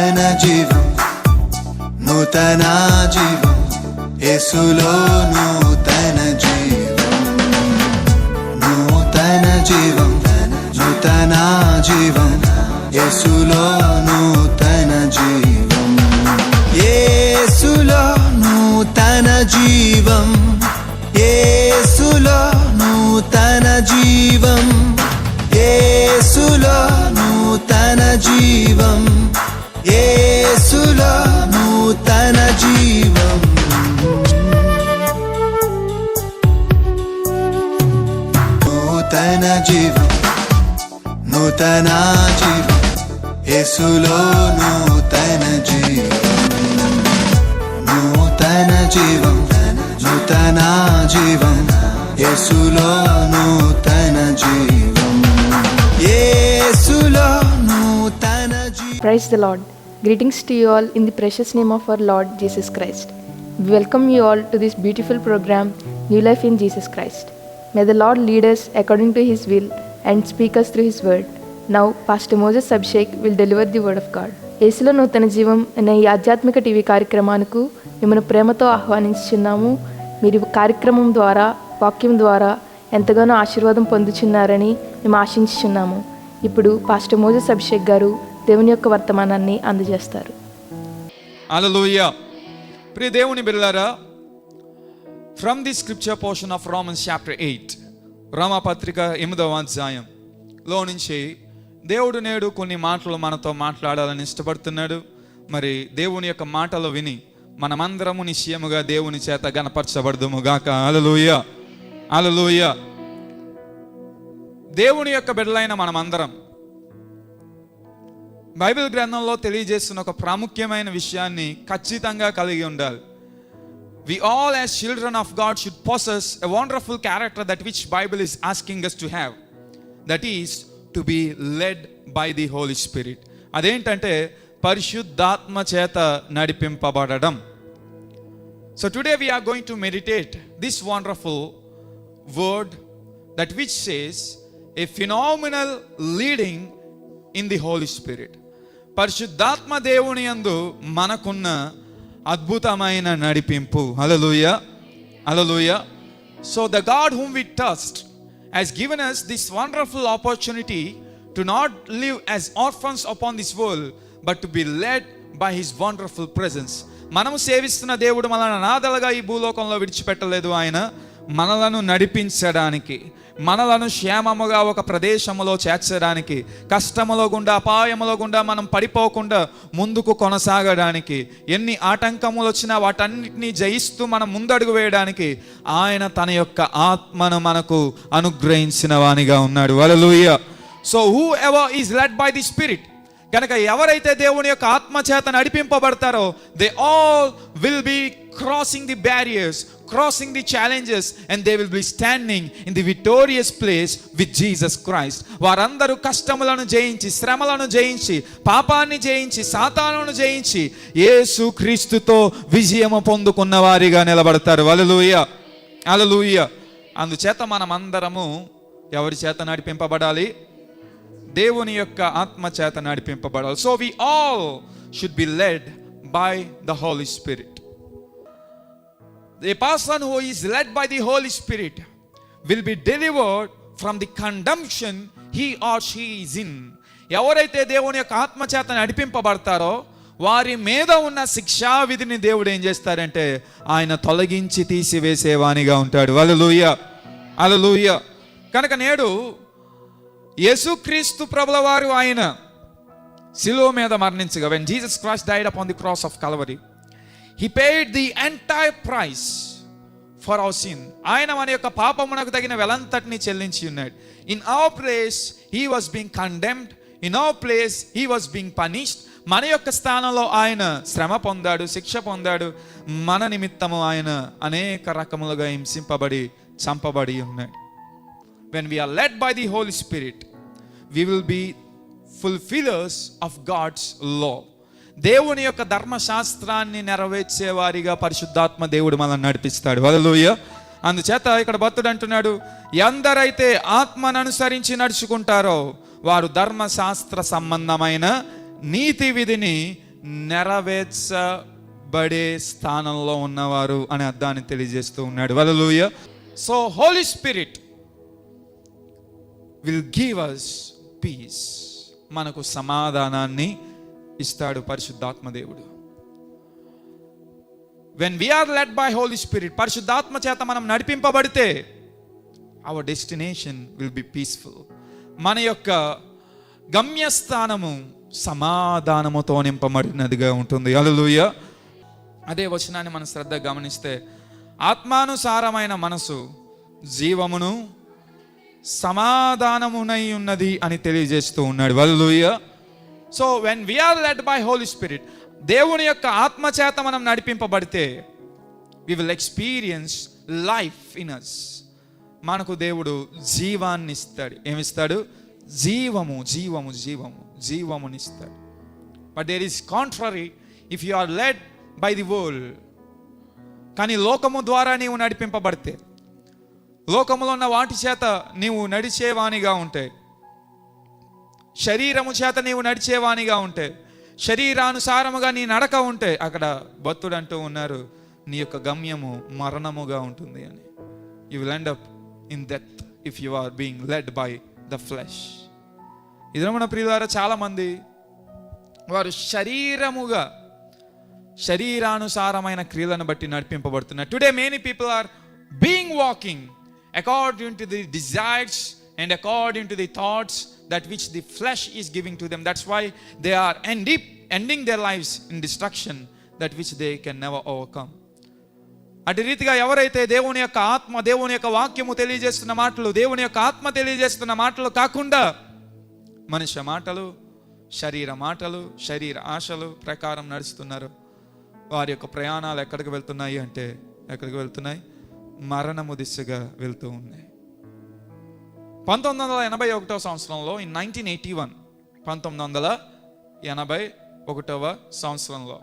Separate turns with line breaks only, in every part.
నూతన జీవం, నూతన జీవం, యేసులో నూతన జీవం, నూతన జీవం, నూతన జీవం, యేసులో నూతన జీవం, యేసులో నూతన జీవం, యేసులో నూతన జీవం, యేసులో నూతన జీవం, యేసులో నూతన జీవం, నూతన జీవం, నూతన జీవం, యేసులో నూతన జీవం, నూతన జీవం, నూతన జీవం, యేసులో నూతన జీవం, యేసులో నూతన జీవం.
Praise the Lord. Greetings to you all in the precious name of our Lord Jesus Christ. We welcome you all to this beautiful program, New Life in Jesus Christ. May the Lord lead us according to His will and speak us through His word. Now, Pastor Moses Abhishek will deliver the word of God. యేసులో నూతన జీవం అనే ఈ ఆధ్యాత్మిక TV కార్యక్రమానికి మిమ్మల్ని ప్రేమతో ఆహ్వానించుచున్నాము. మీరు కార్యక్రమం ద్వారా, వాక్యం ద్వారా ఎంతగానో ఆశీర్వాదం పొందుచున్నారని మేము ఆశించుచున్నాము. ఇప్పుడు పాస్టర్ మోజెస్ అభిషేక్ గారు దేవుని యొక్క వర్తమానాన్ని అందజేస్తారు.
హల్లెలూయా. ప్రియ దేవుని బిడ్డలారా, from the scripture portion of Romans chapter 8, రోమాపత్రిక 8వ అధ్యాయంలో నుంచి దేవుడు నేడు కొన్ని మాటలు మనతో మాట్లాడాలని ఇష్టపడుతున్నాడు. మరి దేవుని యొక్క మాటలు విని మనమందరము నిశ్చయముగా దేవుని చేత గణపరచబడదుము గాక. హల్లెలూయా, హల్లెలూయా. దేవుని యొక్క బిడ్డలైన మనమందరం బైబిల్ గ్రంథంలో తెలియజేస్తున్న ఒక ప్రాముఖ్యమైన విషయాన్ని ఖచ్చితంగా కలిగి ఉండాలి. We all as children of God should possess a wonderful character that which Bible is asking us to have. That is to be led by the Holy Spirit. అదేంటంటే పరిశుద్ధాత్మ చేత నడిపింపబడడం. So today we are going to meditate this wonderful word that which says a phenomenal leading in the Holy Spirit. పరిశుద్ధాత్మ దేవుని యందు మనకున్న అద్భుతమైన నడిపింపు. హల్లెలూయా, హల్లెలూయా. So the God whom we trust has given us this wonderful opportunity to not live as orphans upon this world, but to be led by His wonderful presence. మనము సేవిస్తున్న దేవుడు మనల్ని అనాథలుగా ఈ భూలోకంలో విడిచిపెట్టలేదు. ఆయన మనలను నడిపించడానికి, మనలను క్షేమముగా ఒక ప్రదేశములో చేర్చడానికి, కష్టములో గుండా, అపాయములో గుండా మనం పడిపోకుండా ముందుకు కొనసాగడానికి, ఎన్ని ఆటంకములు వచ్చినా వాటన్నిటినీ జయిస్తూ మనం ముందడుగు వేయడానికి ఆయన తన యొక్క ఆత్మను మనకు అనుగ్రహించిన వానిగా ఉన్నాడు. Hallelujah. So whoever is led by the spirit, కనుక ఎవరైతే దేవుని యొక్క ఆత్మ చేత నడిపింపబడతారో they all will be crossing the barriers, crossing the challenges, and they will be standing in the victorious place with Jesus Christ. వారందరూ కష్టములను జయించి, శ్రమలను జయించి, పాపాన్ని జయించి, సాతానును జయించి యేసు క్రీస్తుతో విజయము పొందుకున్న వారిగా నిలబడతారు. హల్లెలూయా, హల్లెలూయా. అందుచేత మనమందరము ఎవరి చేత నడిపింపబడాలి? దేవుని యొక్క ఆత్మ చేత నడిపింపబడాలి. So we all should be led by the Holy Spirit. The person who is led by the Holy Spirit will be delivered from the condemnation he or she is in. ఎవరైతే దేవుని యొక్క ఆత్మ చేత నడిపింపబడతారో వారి మీద ఉన్న శిక్షా విధిని దేవుడు ఏం చేస్తారంటే ఆయన తొలగించి తీసివేసేవానిగా ఉంటాడు. హల్లెలూయా, హల్లెలూయా. కనుక నేడు యేసుక్రీస్తు ప్రభుల వారు ఆయన శిలువ మీద మరణించగా, when Jesus Christ died upon the cross of Calvary, He paid the entire price for our sin. ఆయన మన యొక్క పాపమునకు తగిన వెలంతటిని చెల్లించి ఉన్నాడు. In our place he was being condemned, in our place he was being punished. మన యొక్క స్థానంలో ఆయన శ్రమ పొందాడు, శిక్ష పొందాడు. మన నిమిత్తము ఆయన అనేక రకములుగా హింసింపబడి చంపబడి ఉన్నాడు. When we are led by the Holy Spirit, we will be fulfillers of God's law. దేవుని యొక్క ధర్మశాస్త్రాన్ని నెరవేర్చే వారిగా పరిశుద్ధాత్మ దేవుడు మనల్ని నడిపిస్తాడు. హల్లెలూయా. అందుచేత ఇక్కడ భక్తుడు అంటున్నాడు, ఎందరైతే ఆత్మను అనుసరించి నడుచుకుంటారో వారు ధర్మశాస్త్ర సంబంధమైన నీతి విధిని నెరవేర్చబడే స్థానంలో ఉన్నవారు అనే అర్థాన్ని తెలియజేస్తూ ఉన్నాడు. Hallelujah. So holy spirit will give us peace. మనకు సమాధానాన్ని ఇస్తాడు పరిశుద్ధాత్మ దేవుడు. when we are led by Holy Spirit, పరిశుద్ధాత్మ చేత మనం నడిపింపబడితే our destination will be peaceful. మన యొక్క గమ్యస్థానము సమాధానముతో నింపబడినదిగా ఉంటుంది. హల్లెలూయా. అదే వచనాన్ని మనం శ్రద్ధగా గమనిస్తే, ఆత్మానుసారమైన మనసు జీవమును సమాధానమునై ఉన్నది అని తెలియజేస్తూ ఉన్నాడు. Hallelujah. So when we are led by Holy Spirit, దేవుని యొక్క ఆత్మ చేత మనం నడిపింపబడితే we will experience life in us. మనకు దేవుడు జీవాన్ని ఇస్తాడు. ఏమిస్తాడు? జీవము జీవము జీవము జీవమునిస్తాడు. But there is contrary if you are led by the world. కానీ లోకము ద్వారా నీవు నడిపింపబడితే, లోకములో ఉన్న వాటి చేత నీవు నడిచేవానిగా ఉంటే, శరీరము చేత నీవు నడిచేవానిగా ఉంటే, శరీరానుసారముగా నీ నడక ఉంటే, అక్కడ భక్తుడు అంటూ ఉన్నారు, నీ యొక్క గమ్యము మరణముగా ఉంటుంది అని. You will end up in death if you are being led by the flesh. ఇదిలో మన ప్రియులారా, చాలా మంది వారు శరీరానుసారమైన క్రియలను బట్టి నడిపింపబడుతున్నారు. Today many people are being walking according to the desires and according to the thoughts that which the flesh is giving to them. That's why they are ending their lives in destruction, that which they can never overcome. అటు రీతిగా ఎవరైతే దేవుని యొక్క ఆత్మ, దేవుని యొక్క వాక్యము తెలియజేస్తున్న మాటలు, దేవుని యొక్క ఆత్మ తెలియజేస్తున్న మాటలు కాకుండా మనుష్య మాటలు, శరీర మాటలు, శరీర ఆశలు ప్రకారం నడుస్తున్నారు, వారి యొక్క ప్రయాణాలు ఎక్కడికి వెళ్తున్నాయి అంటే, ఎక్కడికి వెళ్తున్నాయి? మరణము దిశగా వెళ్తూ ఉన్నాయి. 1981 సంవత్సరంలో, ఇన్ 1981, 1981 సంవత్సరంలో,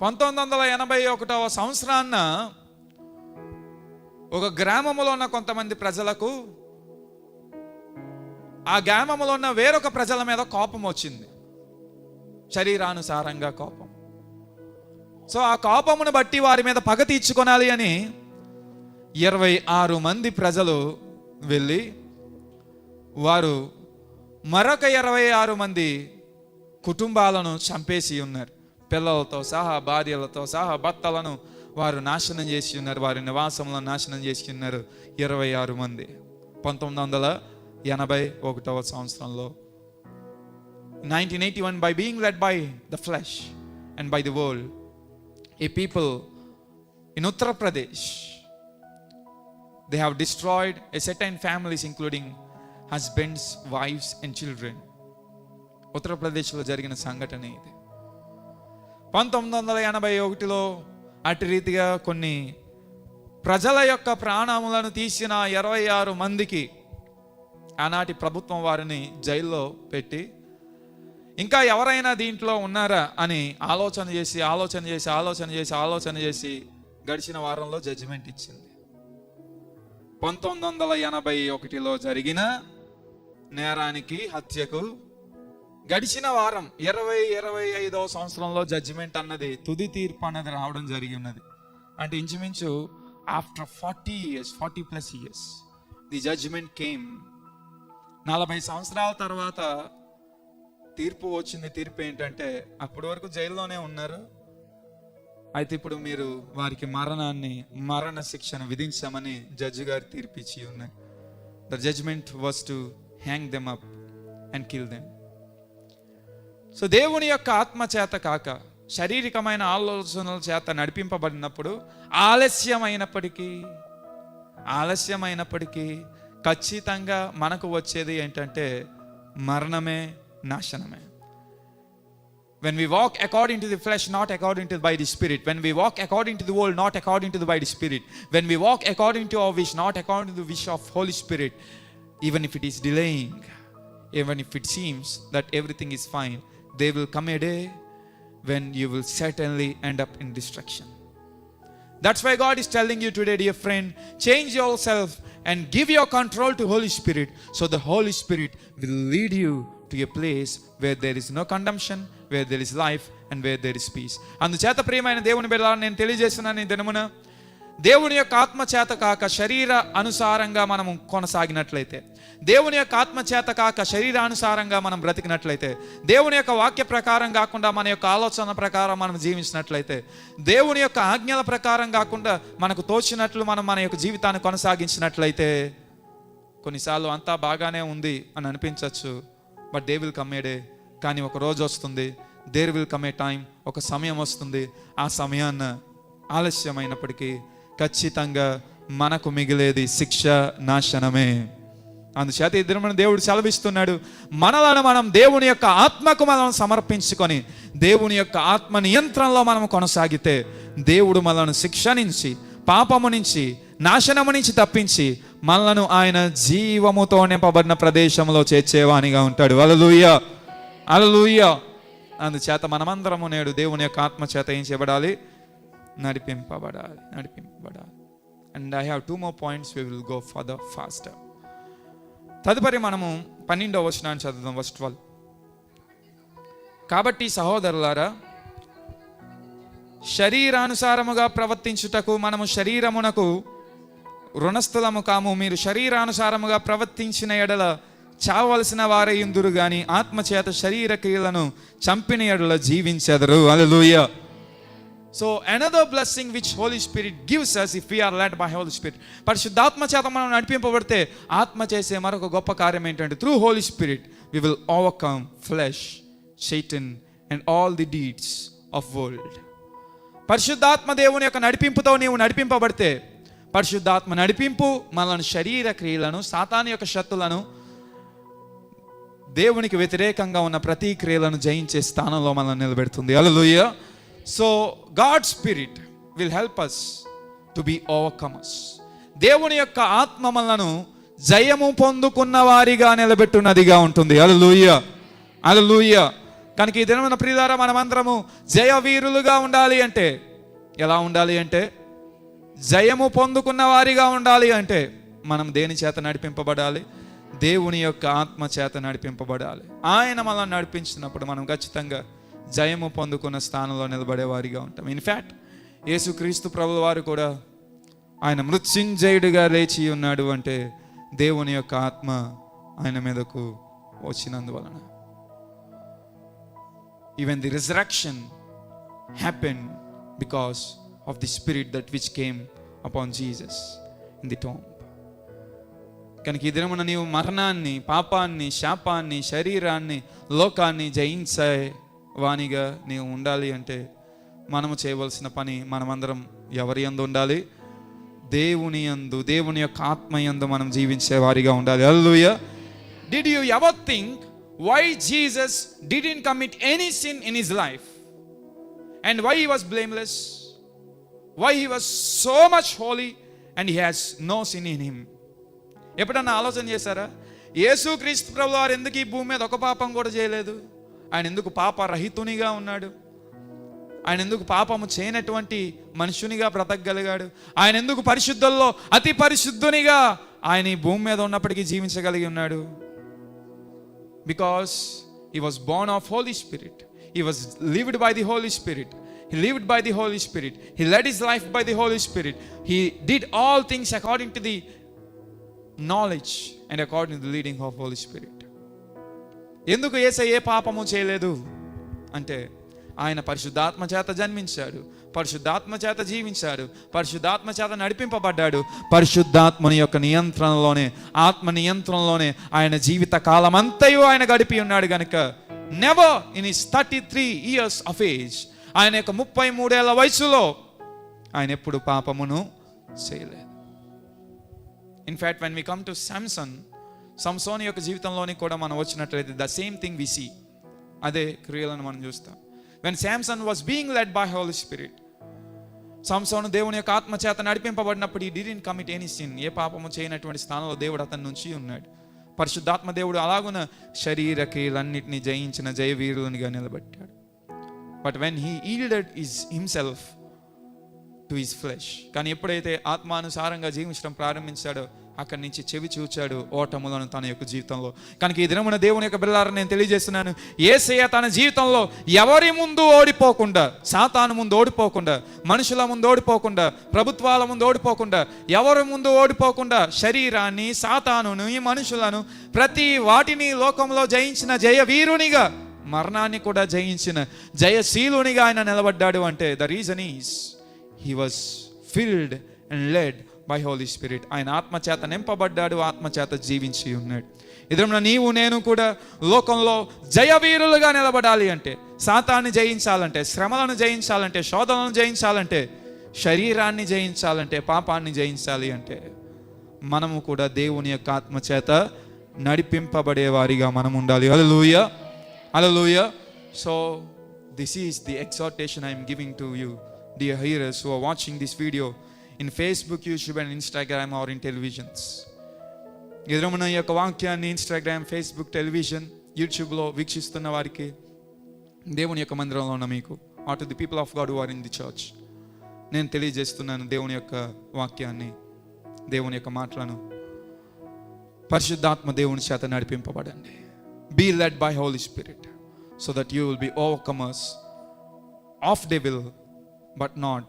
1981 సంవత్సరాన్న ఒక గ్రామంలో ఉన్న కొంతమంది ప్రజలకు ఆ గ్రామంలో ఉన్న వేరొక ప్రజల మీద కోపం వచ్చింది. శరీరానుసారంగా కోపం. సో ఆ కోపమును బట్టి వారి మీద పగ తీర్చుకోనాలి అని 26 మంది ప్రజలు వెళ్ళి, వారు మరొక 26 మంది కుటుంబాలను చంపేసి ఉన్నారు. పిల్లలతో సహా, భార్యలతో సహా, భర్తలను వారు నాశనం చేసి ఉన్నారు. వారి నివాసములను నాశనం చేసి ఉన్నారు 26 మంది. 1981 సంవత్సరంలో, 1981, by being led by the flesh and by the world, a people in Uttar Pradesh, they have destroyed a certain families including husbands, wives and children. ఉత్తర ప్రదేశ్లో జరిగిన సంఘటన ఇది. 1981లో అటు రీతిగా కొన్ని ప్రజల యొక్క ప్రాణములను తీసిన 26 మందికి ఆనాటి ప్రభుత్వం వారిని జైల్లో పెట్టి, ఇంకా ఎవరైనా దీంట్లో ఉన్నారా అని ఆలోచన చేసి గడిచిన వారంలో జడ్జిమెంట్ ఇచ్చింది. 1981లో జరిగిన నేరానికి, హత్యకు గడిచిన వారం 2025వ సంవత్సరంలో జడ్జిమెంట్ అన్నది, తుది తీర్పు అన్నది రావడం జరిగి ఉన్నది. అంటే ఇంచుమించు after 40+ years the judgement came. 40 సంవత్సరాల తర్వాత తీర్పు వచ్చింది. తీర్పు ఏంటంటే, అప్పటి వరకు జైల్లోనే ఉన్నారు, అయితే ఇప్పుడు మీరు వారికి మరణ శిక్షను విధించామని జడ్జి గారు తీర్పిచ్చి ఉన్నాయి. The judgement was to hang them up and kill them. So దేవుని యొక్క ఆత్మ చేత కాక శారీరకమైన ఆలోచనల చేత నడిపింపబడినప్పుడు ఆలస్యమైనప్పటికీ ఖచ్చితంగా మనకు వచ్చేది ఏంటంటే మరణమే, నాశనమే. When we walk according to the flesh, not according to by the Spirit. When we walk according to the world, not according to the by the Spirit. When we walk according to our wish, not according to the wish of Holy Spirit, even if it is delaying, even if it seems that everything is fine, there will come a day when you will certainly end up in destruction. That's why God is telling you today, dear friend, change yourself and give your control to Holy Spirit, so the Holy Spirit will lead you to a place where there is no condemnation, where there is life and where there is peace. అందుచేత ప్రియమైన దేవుని బిడ్డలారా, నేను తెలియజేస్తున్నాను ఈ దినమున, దేవుని యొక్క ఆత్మ చేత కాక శరీర అనుసారంగా మనము కొనసాగినట్లయితే, దేవుని యొక్క ఆత్మ చేత కాక శరీరానుసారంగా మనం బ్రతికినట్లయితే, దేవుని యొక్క వాక్య ప్రకారం కాకుండా మన యొక్క ఆలోచన ప్రకారం మనం జీవించినట్లయితే, దేవుని యొక్క ఆజ్ఞల ప్రకారం కాకుండా మనకు తోచినట్లు మనం మన యొక్క జీవితాన్ని కొనసాగించినట్లయితే, కొన్నిసార్లు అంతా బాగానే ఉంది అని అనిపించవచ్చు, but they will come a day, కానీ ఒక రోజు వస్తుంది, there will come a time, ఒక సమయం వస్తుంది, ఆ సమయాన్ని ఆలస్యమైనప్పటికీ ఖచ్చితంగా మనకు మిగిలేది శిక్ష, నాశనమే. అందుచేత ఈ దినమున దేవుడు సెలవిస్తున్నాడు, మనలను మనం దేవుని యొక్క ఆత్మకు మనం సమర్పించుకొని దేవుని యొక్క ఆత్మ నియంత్రణలో మనం కొనసాగితే, దేవుడు మనలను శిక్ష నుంచి, పాపము నుంచి, నాశనము నుంచి తప్పించి మనలను ఆయన జీవముతో నింపబడిన ప్రదేశంలో చేర్చేవానిగా ఉంటాడు. హల్లెలూయా, హల్లెలూయా. అందుచేత మనమందరము నేడు దేవుని యొక్క ఆత్మ చేత ఏం చేయబడాలి? నడిపింపబడాలి. And I have 2 more points, we will go further faster. తదుపరి మనము 12వ వచనాన్ని చదువుదాం, verse 12. కాబట్టి సహోదరులారా, శరీరానుసారముగా ప్రవర్తించుటకు మనము శరీరమునకు రుణస్థులము కాము. మీరు శరీరానుసారముగా ప్రవర్తించిన ఎడల చావలసిన వారే ఇందురు గాని ఆత్మచేత శరీర క్రియలను చంపిన ఎడల జీవించెదరు. హల్లెలూయా. So another blessing which Holy Spirit gives us if we are led by Holy Spirit, పరిశుద్ధాత్మ చేత మనం నడిపింపబడితే ఆత్మ చేసే మరొక గొప్ప కార్యం ఏంటంటే, through Holy Spirit we will overcome flesh, Satan and all the deeds of world. పరిశుద్ధాత్మ దేవుని యొక్క నడిపింపుతో నీవు నడిపింపబడితే, పరిశుద్ధాత్మ నడిపింపు మనల్ని శరీర క్రియలను, సాతాను యొక్క శక్తులను, దేవునికి వ్యతిరేకంగా ఉన్న ప్రతి క్రియలను జయించే స్థానంలో మనల్ని నిలబెడుతుంది. హల్లెలూయా. So God's Spirit will help us to be overcomers. దేవుని యొక్క ఆత్మ మనలను జయము పొందుకున్న వారిగా నిలబెట్టున్నదిగా ఉంటుంది. హల్లెలూయా, హల్లెలూయా. కనుక ఈ దినమున ప్రియులారా, మనమందరము జయ వీరులుగా ఉండాలి అంటే ఎలా ఉండాలి అంటే, జయము పొందుకున్న వారిగా ఉండాలి అంటే మనం దేని చేత నడిపింపబడాలి? దేవుని యొక్క ఆత్మ చేత నడిపింపబడాలి. ఆయన మనల్ని నడిపించినప్పుడు మనం ఖచ్చితంగా జయము పొందుకున్న స్థానంలో నిలబడే వారిగా ఉంటాం. ఇన్ఫ్యాక్ట్ యేసుక్రీస్తు ప్రభుల వారు కూడా ఆయన మృత్యుంజయుడిగా లేచి ఉన్నాడు అంటే దేవుని యొక్క ఆత్మ ఆయన మీదకు వచ్చినందువలన. Even the resurrection happened because of the spirit that which came upon Jesus in the tomb. కనుక ఈ దినమున నీవు మరణాన్ని, పాపాన్ని, శాపాన్ని, శరీరాన్ని, లోకాన్ని జయించే వానిగా నీవు ఉండాలి అంటే మనము చేయవలసిన పని, మనమందరం ఎవరి యందు ఉండాలి? దేవుని యందు, దేవుని యొక్క ఆత్మ యందు మనం జీవించే వారిగా ఉండాలి. హల్లెలూయా. Did you ever think why Jesus didn't commit any sin in his life and why he was blameless, why he was so much holy and he has no sin in him? ఎప్పుడన్నా ఆలోచన చేశారా? యేసుక్రీస్తు ప్రభువు వారు ఎందుకు ఈ భూమి మీద ఒక పాపం కూడా చేయలేదు? ఆయన ఎందుకు పాపరహితునిగా ఉన్నాడు? ఆయన ఎందుకు పాపము చేయనటువంటి మనుషునిగా బ్రతకగలిగాడు? ఆయన ఎందుకు పరిశుద్ధుల్లో అతి పరిశుద్ధునిగా ఆయన ఈ భూమి మీద ఉన్నప్పటికీ జీవించగలిగి ఉన్నాడు? Because he was born of Holy Spirit. He was lived by the Holy Spirit. He lived by the Holy Spirit. He led his life by the Holy Spirit. He did all things according to the knowledge and according to the leading of Holy Spirit. ఎందుకు యేసయ్య ఏ పాపము చేయలేదు అంటే ఆయన పరిశుద్ధాత్మ చేత జన్మించాడు, పరిశుద్ధాత్మ చేత జీవించాడు, పరిశుద్ధాత్మ చేత నడిపింపబడ్డాడు. పరిశుద్ధాత్మని యొక్క నియంత్రణలోనే, ఆత్మ నియంత్రణలోనే ఆయన జీవిత కాలం అంతయు ఆయన గడిపి ఉన్నాడు. కనుక never in his 33 years of age, ఆయన యొక్క 33 ఏళ్ల వయసులో ఆయన ఎప్పుడు పాపమును చేయలేదు. In fact when we come to సంసోను యొక్క జీవితంలోని కూడా మనం వచ్చినట్లయితే the same thing we see, అదే క్రియలను మనం చూస్తాం. When Samson was being led by Holi spirit, సంసోను దేవుని యొక్క ఆత్మ చేత నడిపింపబడినప్పుడు he didn't commit any sin, ఏ పాపము చేయనటువంటి స్థానంలో దేవుడు అతని నుంచి ఉన్నాడు. పరిశుద్ధాత్మ దేవుడు అలాగున శరీర క్రియలన్నిటిని జయించిన జయవీరునిగా నిలబెట్టాడు. But when he yielded himself to his flesh, కానీ ఎప్పుడైతే ఆత్మానుసారంగా జీవించడం ప్రారంభించాడో అక్కడి నుంచి చెవి చూచాడు ఓటములను తన యొక్క జీవితంలో. కనుక ఈ దినమున దేవుని యొక్క బిడ్డలారా నేను తెలియజేస్తున్నాను, యేసయ్య తన జీవితంలో ఎవరి ముందు ఓడిపోకుండా, సాతాను ముందు ఓడిపోకుండా, మనుషుల ముందు ఓడిపోకుండా, ప్రభుత్వాల ముందు ఓడిపోకుండా, ఎవరి ముందు ఓడిపోకుండా, శరీరాన్ని, సాతానును, ఈ మనుషులను, ప్రతి వాటిని లోకంలో జయించిన జయవీరునిగా, మరణాన్ని కూడా జయించిన జయశీలునిగా ఆయన నిలబడ్డాడు. అంటే the reason is he was filled and led by Holi Spirit. ఆయన ఆత్మచేత నింపబడ్డాడు, ఆత్మచేత జీవించి ఉన్నాడు. ఎదురున్న నీవు నేను కూడా లోకంలో జయవీరులుగా నిలబడాలి అంటే, సాతాన్ని జయించాలంటే, శ్రమలను జయించాలంటే, శోధనలను జయించాలంటే, శరీరాన్ని జయించాలంటే, పాపాన్ని జయించాలి అంటే, మనము కూడా దేవుని యొక్క ఆత్మచేత నడిపింపబడే వారిగా మనం ఉండాలి. Hallelujah, hallelujah. So this is the exhortation I'm giving to you, dear hearers who are watching this video in Facebook, YouTube and Instagram or in televisions. ఎదురున్న ఈ యొక్క వాక్యాన్ని ఇన్స్టాగ్రామ్, ఫేస్బుక్, టెలివిజన్, యూట్యూబ్లో వీక్షిస్తున్న వారికి, దేవుని యొక్క మందిరంలో ఉన్న మీకు, or to the people of God who are in the church, నేను తెలియజేస్తున్నాను దేవుని యొక్క వాక్యాన్ని, దేవుని యొక్క మాటలను. పరిశుద్ధాత్మ దేవుని చేత నడిపింపబడండి. Be led by Holy Spirit so that you will be overcomers of devil but not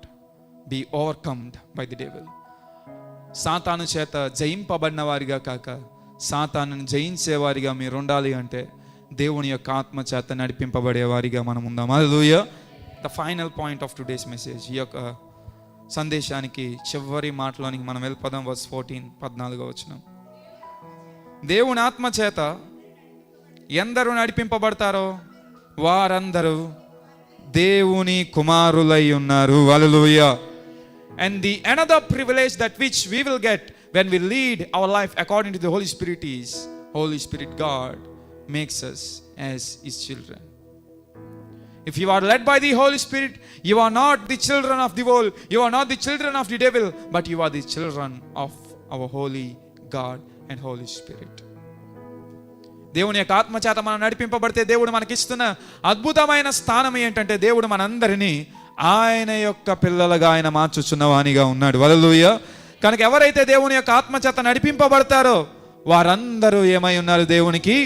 be overcome by the devil. సాతాను చేత జయింపబడిన వారిగా కాక సాతానుని జయించేవారిగా మీరు ఉండాలి అంటే దేవుని యొక్క ఆత్మ చేత నడిపింపబడే వారిగా మనం ఉందాం. Hallelujah. The final point of today's message, ఈ యొక్క సందేశానికి చివరి మాటలోనికి మనం వెళ్ళిపోదాం. వర్స్ 14, 14వ వచనం. దేవుని ఆత్మ చేత ఎందరూ నడిపింపబడతారో వారందరూ దేవుని కుమారులై ఉన్నారు. హల్లెలూయా. And the another privilege that which we will get when we lead our life according to the Holy Spirit is, Holy Spirit God makes us as His children. If you are led by the Holy Spirit, you are not the children of the world, you are not the children of the devil, but you are the children of our holy God and Holy Spirit. దేవుని యొక్క ఆత్మచేత మనం నడిపింపబడితే దేవుడు మనకిస్తున్న అద్భుతమైన స్థానం ఏంటంటే, దేవుడు మనందరినీ ఆయన యొక్క పిల్లలుగా ఆయన మార్చుచున్నవానిగా ఉన్నాడు. హల్లెలూయా. కనుక ఎవరైతే దేవుని యొక్క ఆత్మచేత నడిపింపబడతారో వారందరూ ఏమై ఉన్నారు? దేవునికి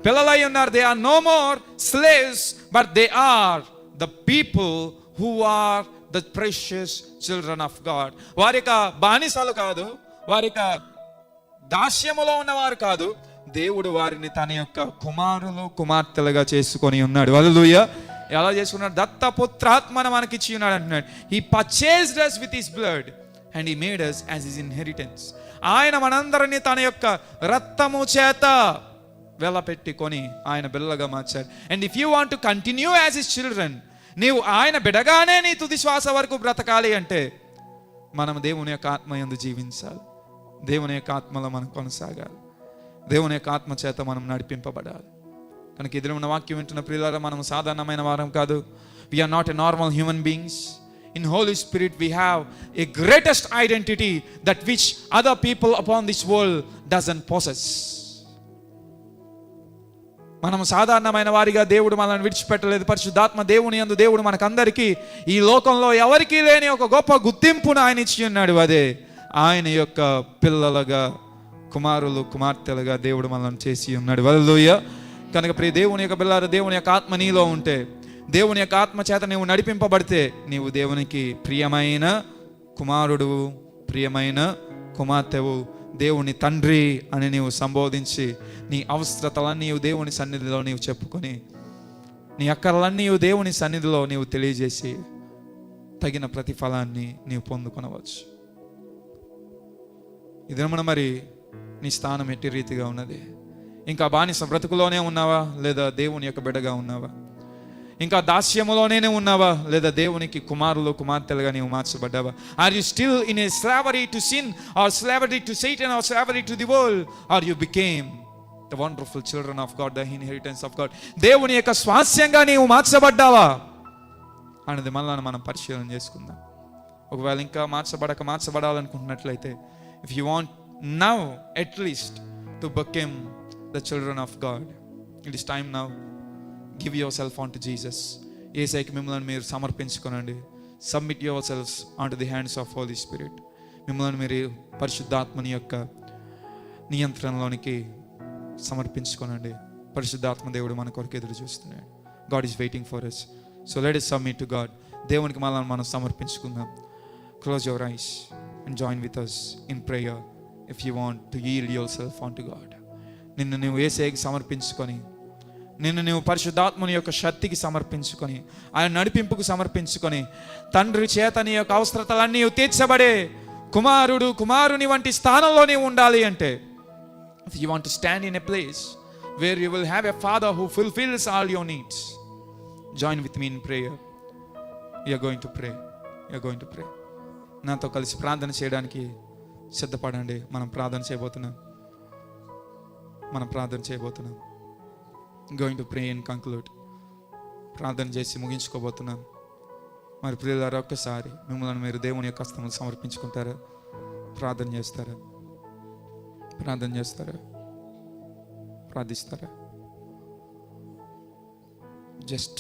పిల్లలై ఉన్నారు. They are no more slaves but they are the people who are the precious children of God. వారి యొక్క బానిసలు కాదు, వారి యొక్క దాస్యములో ఉన్నవారు కాదు, దేవుడు వారిని తన యొక్క కుమారులు కుమార్తెలుగా చేసుకొని ఉన్నాడు. హల్లెలూయా. ఎలా చేసుకున్నాడు? దత్తపుత్రాత్మను మనకి ఇచ్చి ఉన్నాడు అంటున్నాడు. He purchased us with his blood and he made us as his inheritance. ఆయన మనందరినీ తన యొక్క రక్తము చేత వెలపెట్టుకొని ఆయన బిడ్డలుగా మార్చాడు. And if you want to continue as his children, నీవు ఆయన బిడ్డగానే నీ తుది శ్వాస వరకు బ్రతకాలి అంటే మనం దేవుని యొక్క ఆత్మ యందు జీవించాలి, దేవుని యొక్క ఆత్మలో మనం కొనసాగాలి, దేవుని యొక్క ఆత్మ చేత మనం నడిపింపబడాలి. కనుక ఎదురు ఉన్న వాక్యం వింటున్న ప్రియులారా, మనం సాధారణమైన వారం కాదు. We are not a normal human beings. In Holy Spirit we have a greatest identity that which other people upon this world doesn't possess. మనం సాధారణమైన వారిగా దేవుడు మనల్ని విడిచిపెట్టలేదు. పరిశుద్ధాత్మ దేవుని యందు దేవుడు మనకందరికీ ఈ లోకంలో ఎవరికీ లేని ఒక గొప్ప గుర్తింపును ఆయన ఇచ్చి ఉన్నాడు. అదే ఆయన యొక్క పిల్లలుగా, కుమారులు కుమార్తెలుగా దేవుడు మనల్ని చేసి ఉన్నాడు. హల్లెలూయా. కనుక ప్రియ దేవుని యొక్క పిల్లలు, దేవుని యొక్క ఆత్మ నీలో ఉంటే, దేవుని యొక్క ఆత్మ చేత నీవు నడిపింపబడితే నీవు దేవునికి ప్రియమైన కుమారుడు, ప్రియమైన కుమార్తెవు, దేవుని తండ్రి అని నీవు సంబోధించి నీ అవసరతలన్నీ దేవుని సన్నిధిలో నీవు చెప్పుకొని, నీ అక్కర్లన్నీ దేవుని సన్నిధిలో నీవు తెలియజేసి తగిన ప్రతిఫలాన్ని నీవు పొందుకొనవచ్చు. ఇదేమన్నా మరి నీ స్థానం ఎట్టి రీతిగా ఉన్నది? ఇంకా బానిస బ్రతుకులోనే ఉన్నావా, లేదా దేవుని యొక్క బిడ్డగా ఉన్నావా? ఇంకా దాస్యములోనే ఉన్నావా, లేదా దేవునికి కుమారులు కుమార్తెలుగా నీవు మార్చబడ్డావా? Are you still in a slavery to sin, or slavery to Satan, or slavery to the world, are you became the wonderful children of God, the inheritance of God? దేవుని యొక్క స్వాస్యంగా నీవు మార్చబడ్డావా అనేది మళ్ళీ మనం పరిశీలన చేసుకుందాం. ఒకవేళ ఇంకా మార్చబడాలనుకుంటున్నట్లయితే, if you want now at least to become the children of God, it is time now. Give yourself unto Jesus. యేసయ్యకి మిమ్మల్ని మీరు సమర్పించుకోనండి. Submit yourselves unto the hands of Holy Spirit. మిమ్మల్ని మీరు పరిశుద్ధాత్మని యొక్క నియంత్రణలోనికి సమర్పించుకోనండి. పరిశుద్ధాత్మ దేవుడు మన కొరకు ఎదురు చూస్తున్నాడు. God is waiting for us. So let us submit to God. దేవునికి మనం సమర్పించుకుందాం. Close your eyes and join with us in prayer if you want to yield yourself unto God. నిన్ను నువ్వు యేసుకి సమర్పించుకొని, నిన్ను నువ్వు పరిశుద్ధాత్మని యొక్క శక్తికి సమర్పించుకొని, ఆయన నడిపింపుకు సమర్పించుకొని, తండ్రి చేత నీ యొక్క అవసరతలన్నీ తీర్చబడే కుమారుని వంటి స్థానంలో నీవు ఉండాలి అంటే, if you want to stand in a place where you will have a father who fulfills all your needs, join with me in prayer. You are going to pray. You are going to pray. నాతో కలిసి ప్రార్థన చేయడానికి సిద్ధపడండి. మనం ప్రార్థన చేయబోతున్నాం. Going to pray and conclude. ప్రార్థన చేసి ముగించుకోబోతున్నాం. మరి ప్రియులారా, ఒక్కసారి మిమ్మల్ని మీరు దేవుని యొక్క హస్తములు సమర్పించుకుంటారా? ప్రార్థన చేస్తారా? ప్రార్థిస్తారా? Just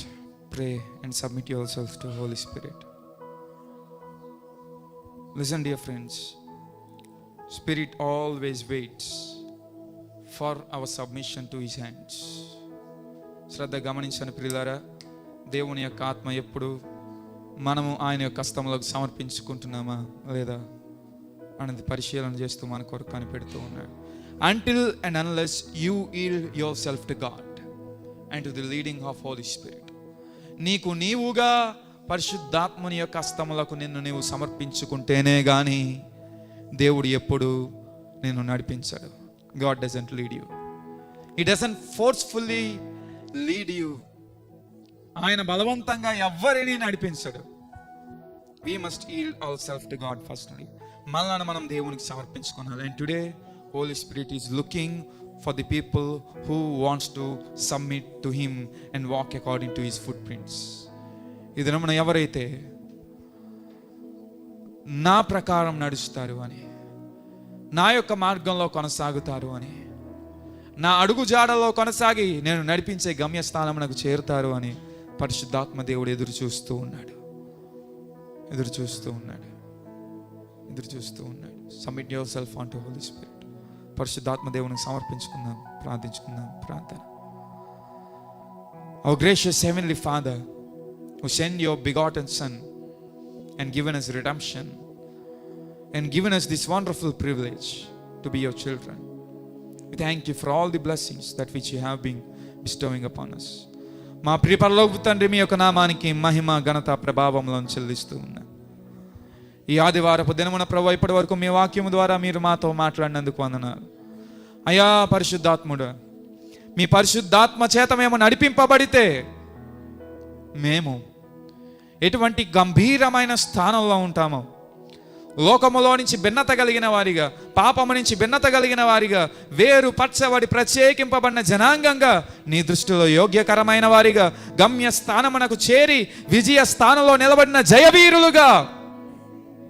pray and submit yourself to Holy Spirit. Listen, dear friends. Spirit always waits for our submission to His hands. శ్రద్ధ గమనించండి ప్రియులారా, దేవుని యొక్క ఆత్మ ఎప్పుడు మనము ఆయన యొక్క హస్తములకు సమర్పించుకుంటున్నామా లేదా అనేది పరిశీలన చేస్తూ మన కొరకు కనిపెడుతూ ఉన్నాడు. Until and unless you yield yourself to God and to the leading of Holy Spirit, నీకు నీవుగా పరిశుద్ధాత్మని యొక్క హస్తములకు నిన్ను నీవు సమర్పించుకుంటేనే గాని దేవుడు ఎప్పుడు నిన్ను నడిపించాడు. God doesn't lead you. He doesn't forcefully lead you. ఆయన బలవంతంగా ఎవ్వరిని నడిపించడు. We must yield ourselves to God firstly. మనల్ని మనం దేవునికి సమర్పించుకోవాలి. And today Holy Spirit is looking for the people who wants to submit to Him and walk according to His footprints. ఇది మన ఎవరైతే నా ప్రకారం నడుస్తారు అని, నా యొక్క మార్గంలో కొనసాగుతారు అని, నా అడుగు జాడలో కొనసాగి నేను నడిపించే గమ్యస్థానమునకు చేరుతారు అని పరిశుద్ధాత్మ దేవుడు ఎదురు చూస్తూ ఉన్నాడు. Submit yourself unto Holy Spirit. పరిశుద్ధాత్మ దేవునికి సమర్పించుకుందాం, ప్రార్థన. Our gracious heavenly Father, who sent your begotten Son and given us redemption and given us this wonderful privilege to be your children, we thank you for all the blessings that which you have been bestowing upon us. మా ప్రియ పరలోకపు తండ్రి, మీ యొక్క నామానికి మహిమ ఘనత ప్రభావములను చెల్లిస్తూ ఉన్నాం. ఈ ఆదివారపు దినమున ప్రభువా, ఇప్పటి వరకు మీ వాక్యము ద్వారా మీరు మాతో మాట్లాడినందుకు వందనాలు. అయ్యా పరిశుద్ధాత్ముడు, మీ పరిశుద్ధాత్మ చేత మేము నడిపింపబడితే మేము ఎటువంటి గంభీరమైన స్థానంలో ఉంటామో, లోకములో నుంచి భిన్నత కలిగిన వారిగా, పాపము నుంచి భిన్నత కలిగిన వారిగా, వేరు పచ్చబడి ప్రత్యేకింపబడిన జనాంగంగా, నీ దృష్టిలో యోగ్యకరమైన వారిగా, గమ్య స్థానమునకు చేరి విజయ స్థానంలో నిలబడిన జయవీరులుగా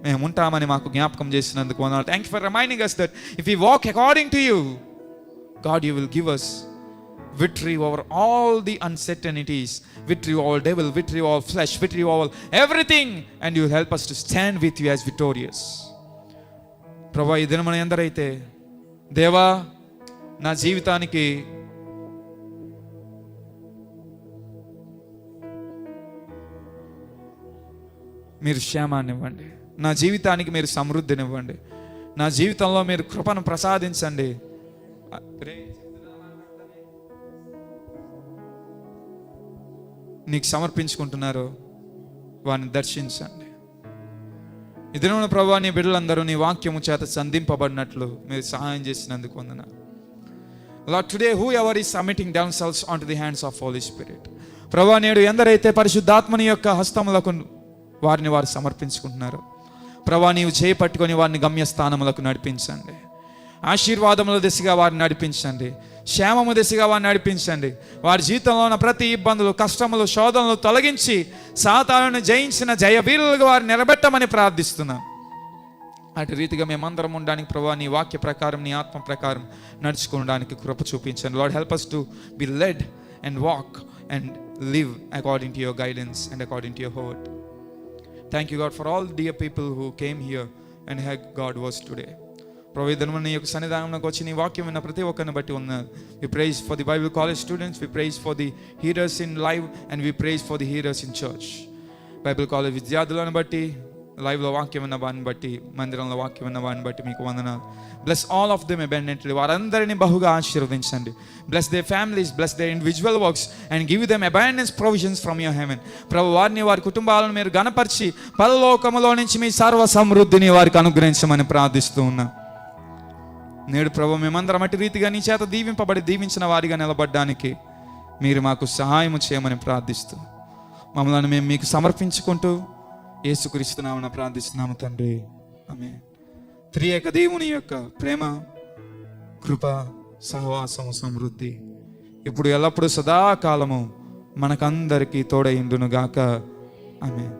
మేము ఉంటామని మాకు జ్ఞాపకం చేసినందుకు వందనాలు. Thank you for reminding us that if we walk according to you, God, you will give us victory over all the uncertainties, victory over devil, victory over flesh, victory over everything, and you will help us to stand with you as victorious. ప్రభువా, ఈ దినమున ఎందరైతే దేవా నా జీవితానికి మీరు క్షేమాన్ని ఇవ్వండి, నా జీవితానికి మీరు సమృద్ధినివ్వండి, నా జీవితంలో మీరు కృపను ప్రసాదించండి. నీకు సమర్పించుకుంటున్నారో వారిని దర్శించండి. ఇదిన ప్రభువా, నీ బిడ్డలందరూ నీ వాక్యము చేత సంధింపబడినట్లు మీరు సహాయం చేసినందుకు వందనాలు. Lord, today whoever is submitting themselves onto the hands of Holy Spirit, ప్రభువా, నేడు ఎందరైతే పరిశుద్ధాత్మని యొక్క హస్తములకు వారిని వారు సమర్పించుకుంటున్నారు, ప్రభువా, నీవు చేపట్టుకొని వారిని గమ్యస్థానములకు నడిపించండి. ఆశీర్వాదముల దిశగా వారిని నడిపించండి, క్షేమము దిశగా వారిని నడిపించండి. వారి జీవితంలో ఉన్న ప్రతి ఇబ్బందులు, కష్టములు, శోధనలు తొలగించి సాతానుని జయించిన జయవీరులుగా వారిని నిలబెట్టమని ప్రార్థిస్తున్నాం. అటు రీతిగా మేమందరం ఉండడానికి ప్రభువా, నీ వాక్య ప్రకారం, నీ ఆత్మ ప్రకారం నడుచుకోవడానికి కృప చూపించండి. Lord, help us to be led and walk and live according to your guidance and according to your word. Thank you, God, for all the dear people who came here and heard God's words today. ప్రభు ఈ దినమున నీ యొక్క సన్నిధానంలోకి వచ్చి నీ వాక్యం విన్న ప్రతి ఒక్కరిని బట్టి ఉన్నారు. We praise for the Bible college students, we praise for the hearers in live and we praise for the hearers in church. Bible college విద్యార్థులను బట్టి, లైవ్లో వాక్యం విన్న వారిని బట్టి, మందిరంలో వాక్యం విన్న వారిని బట్టి మీకు వందనాలు. Bless all of them abundantly. వారందరినీ బహుగా ఆశీర్వదించండి. Bless the families, bless the individual works and give them abundance provisions from your heaven. ప్రభు వారిని, వారి కుటుంబాలను మీరు గణపరిచి పరలోకములో నుంచి మీ సర్వ సమృద్ధిని వారికి అనుగ్రహించమని ప్రార్థిస్తూ ఉన్నా. నేడు ప్రభు మేమందరం అటు రీతిగా నీ చేత దీవింపబడి దీవించిన వారిగా నిలబడ్డానికి మీరు మాకు సహాయం చేయమని ప్రార్థిస్తూ మమ్మల్ని మేము మీకు సమర్పించుకుంటూ యేసుక్రీస్తు నామమున ప్రార్థిస్తున్నాము తండ్రి, ఆమేన్. త్రియేక దేవుని యొక్క ప్రేమ, కృప, సహవాసము, సమృద్ధి ఇప్పుడు ఎల్లప్పుడూ సదాకాలము మనకందరికీ తోడైండును గాక. ఆమేన్.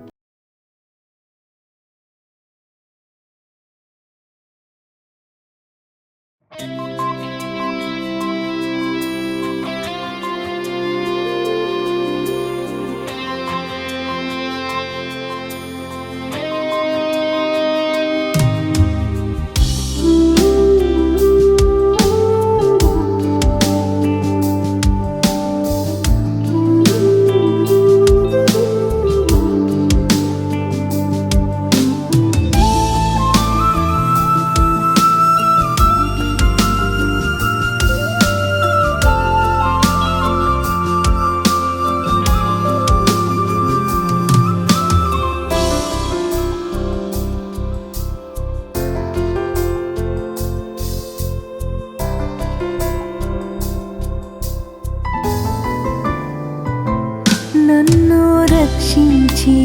నన్ను రక్షించి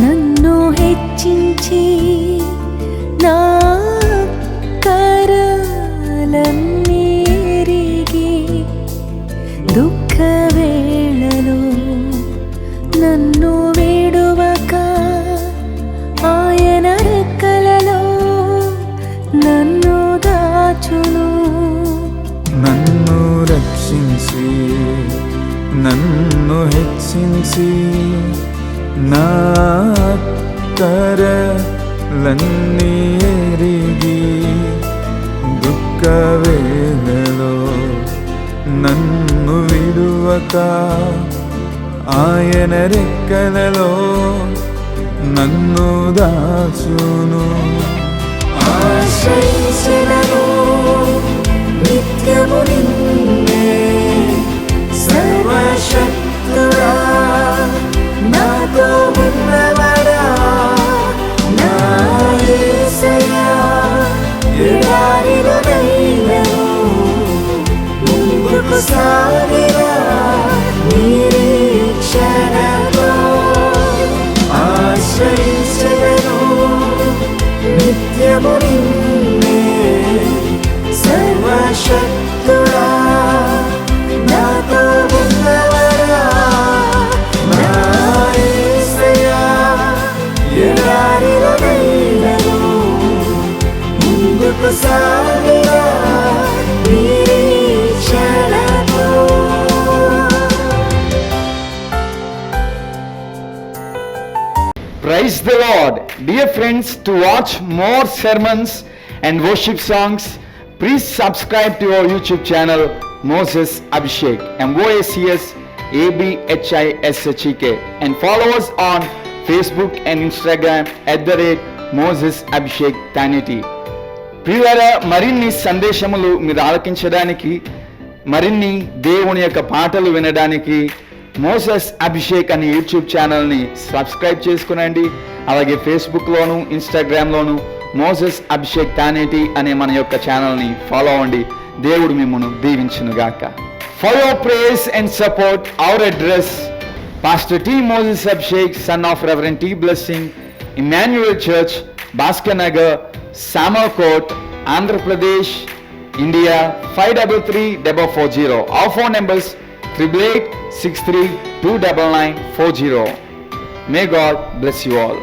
నన్ను హెచ్చించి నా కరాలన్నీరిగి దుఃఖ వేళలో నన్ను విడువక ఆయన రెక్కలలో నన్ను దాచును.
నన్ను రక్షించి నన్ను హెచ్చించి నా కరలన్నీ ఎరిగి దుఃఖ వేళలో నన్ను విడువక ఆయన రెక్కలలో నన్ను దాచును.
ఆశ్రయించెదను నిత్యము నిన్నే, సర్వశక్తుడా నాతో ఉన్నవాడా నా యేసయ్యా. ఎడారిలోనైనను ముందుకు సాగిరా నిరీక్షణతో. ఆశ్రయించెదను నిత్యము నిన్నే, సర్వశక్తుడా నాతో ఉన్నవాడా నా యేసయ్యా. ఎడారిలోనైనను ముందుకు సాగిరా నిరీక్షణతో.
Praise the Lord. Dear friends, to watch more sermons and worship songs, please subscribe to our YouTube channel Moses Abhishek, MOSES ABHISHEK, and follow us on Facebook and Instagram @Moses Abhishek Tanity. ప్రియులారా, మరిన్ని సందేశములు మీరు ఆలకించడానికి, మరిన్ని దేవుని యొక్క పాటలు వినడానికి Moses Abhishek అనే YouTube ఛానల్ని సబ్స్క్రైబ్ చేసుకునండి. అలాగే ఫేస్బుక్లోను ఇన్స్టాగ్రామ్లోను మోసెస్ అభిషేక్ తానేటి అనే మన యొక్క ఛానల్ని ఫాలో అవ్వండి. దేవుడు మిమ్మల్ని దీవించునుగాక. For your prayers and support our address Pastor T. Moses Abhishek, son of Reverend T. Blessing, Emmanuel Church, Bhaskar Nagar, Samal Court, Andhra Pradesh, India 533440. Our phone numbers 8883 29940. May God bless you all.